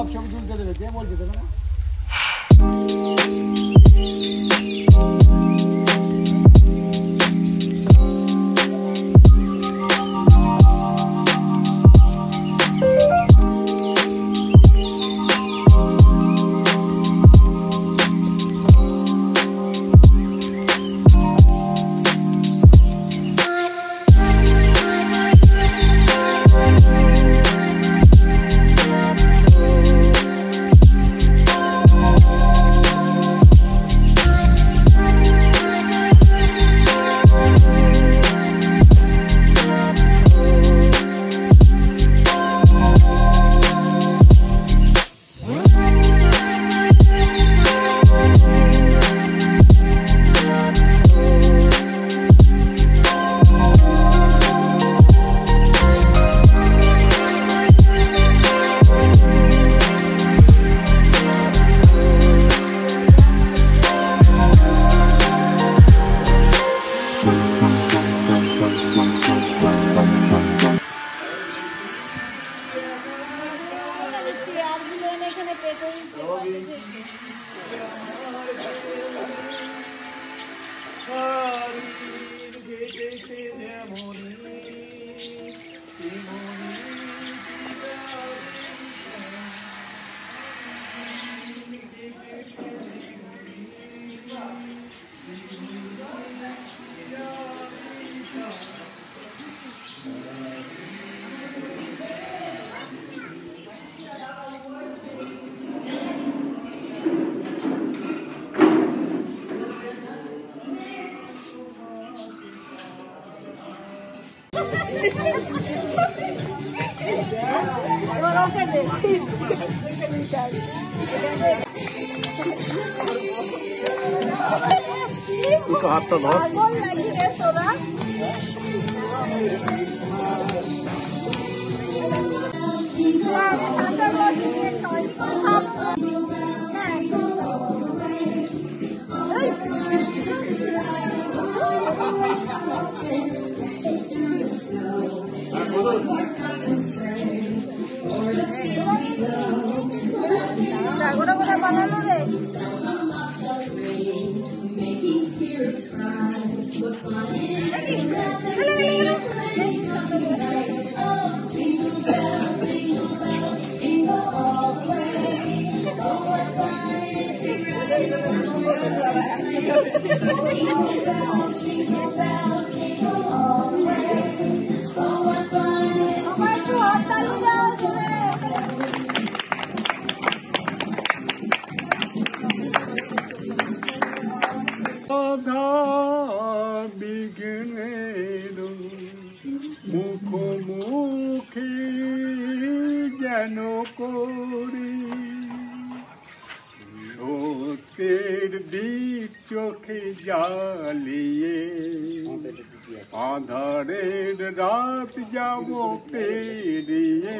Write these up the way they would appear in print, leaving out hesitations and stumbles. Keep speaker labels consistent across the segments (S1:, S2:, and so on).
S1: সব ছবি তুলতে দেবে, কে বলছে দেবে না?
S2: হাতটা ধর
S3: বানানো রে
S2: মুখোমুখি যেন করি সত্যের দিক চোখে জ্বালিয়ে আধারের রাত যাব পেরিয়ে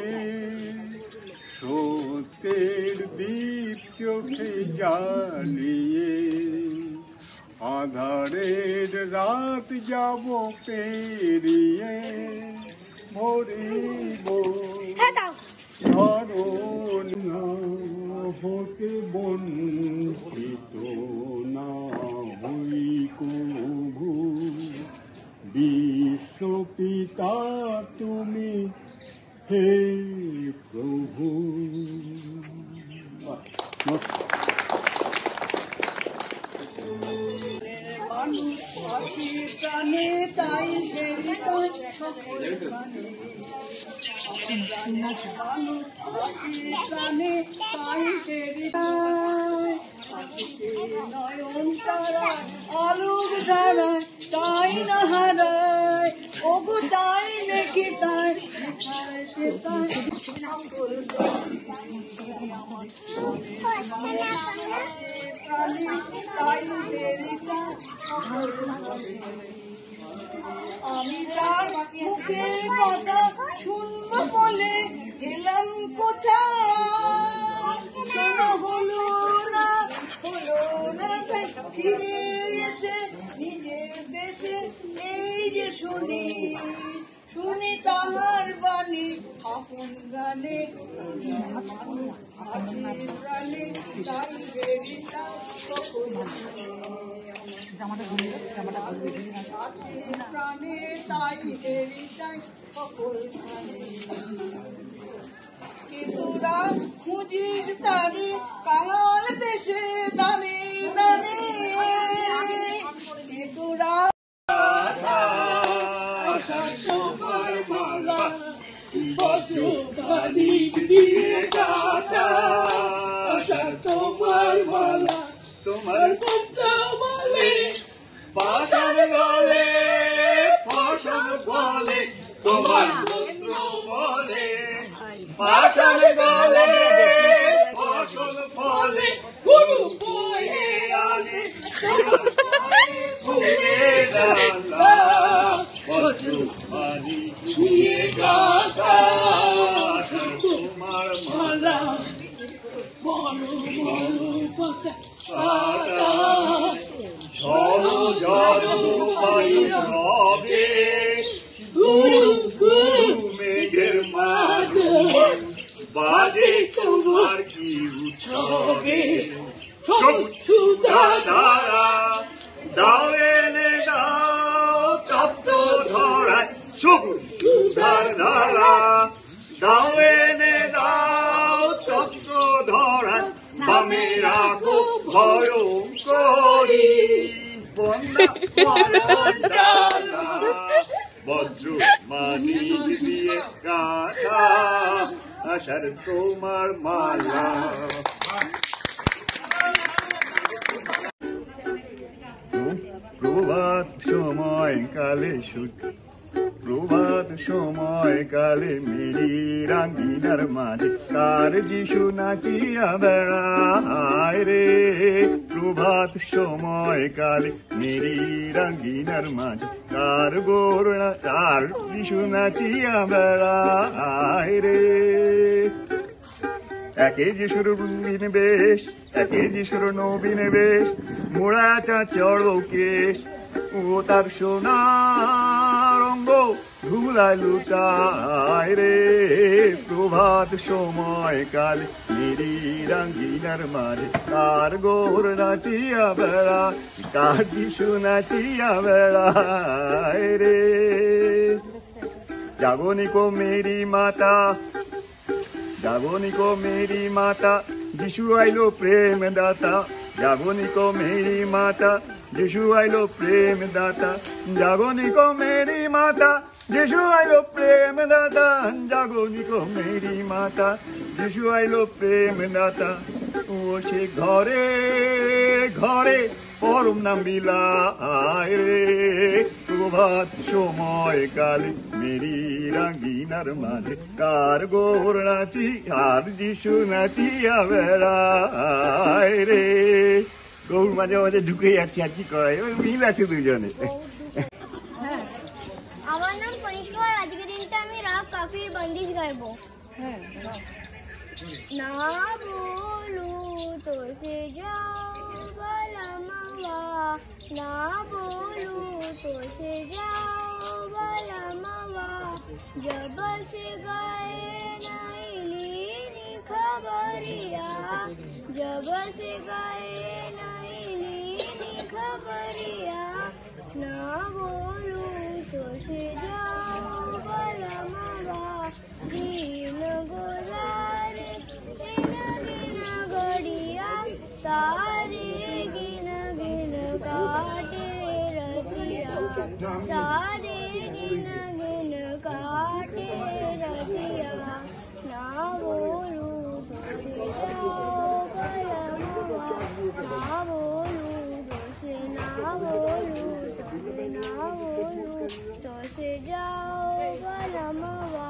S2: সত্যের দিক চোখে জ্বালিয়ে আধারের রাত যাব পেরিয়ে ভরিব ধরণ হতে বঞ্চিত না হই কভু বিশ্বপিতা তুমি হে প্রভু।
S3: তাই আলোক ধারায় তাই না হারায় ওগো তাই নাকি তাই আমি তার মুখের কথা শুনবো বলে গেলাম কোথায় হলো না ফিরে এসে নিজের দেশে এই যে শুনি জানি তাহার বাণী আপন গানে প্রাণে তাই বেরিতা প্রাণে তাই বেরিতাই সকল কেতুরা খুঁজির তারি কাঙাল দেশে দানে দানে কেতুরা
S1: তোমার বলে পাশান বলে ফসল বলে তোমার পুত্র বলে পাশান বলে ফসল ফলে গুরু বয়ে আনে ফুলে ডালা বজ্র পানি ছুঁয়ে গাথা তোমার মালা ঝড় ঝড় হবে গুরু গুরু মেঘের মাঝে বাজে তোমার কি উৎসবে সুধা ধারা দাও এনে দাও তপ্ত ধরায় সুধার ধারা দাও এনে দাও তপ্ত ধরায় বামে রাখো ভয়ঙ্করী বজ্র মানি দিয়ে গাথা আশার তোমার মালা প্রভাত সময় কালে প্রভাত সময় কালে মেরি রাঙ্গিনার মাঝে কার যিশু নাচিয়া বেড়ায় রে প্রভাত সময় কালে মেরি রাঙ্গিনার মাঝে কার গোরনা কার যিশু নাচিয়া বেড়ায় রে একে যিশুর নবীন বেশ একে যিশুর নবীন বেশ মোড়া চাচড় কেশ ও তার সোনার অঙ্গ ধুলায় লুটায় রে প্রভাত সময় কাল মেরি রাঙ্গিনার মাঝে কার গোর নাচিয়া বেড়া কার যিশু নাচিয়া বেড়ায় রে জাগনি কো মেরি মাতা জাগনি কো মেরি মাতা যিশু আইলো প্রেম দাতা জাগনি কো মেরি মাতা যিশু আইলো প্রেম দাতা জাগনি কো মেরি মাতা যিশু আইলো প্রেম দাতা জাগনি কো মেরি মাতা যিশু আইলো প্রেম দাতা ও সে ঘরে ঘরে পরম নাম বিলায় রে প্রভাত সময় কালে মেরি রাঙ্গিনার মাঝে কার গোর নাচি আর যিশু নাচিয়া বেড়ায় রে গৌর মাঝে মাঝে ঢুকে যাচ্ছি আর কি করাই ওই মিল আছে দুজনে
S4: আমার নাম কনিষ্কা আর আজকে দিনটা আমি রাগ কাফির বন্দিশ গাইবো না বলু তো সে যাও বলমাওয়া না বলু তো সে যাও বলমাওয়া जब से गए नहीं खबरिया जब से गए नहीं खबरिया ना बोलू तो से जाओ बलमावा दिन गुजारे दिन घड़िया सारे गिन गिन काटे रतिया सारे गिन गिन काटे रतिया ना बोलू तो से जाओ बलमावा ना बोलू तो से ना बोलू तो से ना बोलू तो से जाओ बलमावा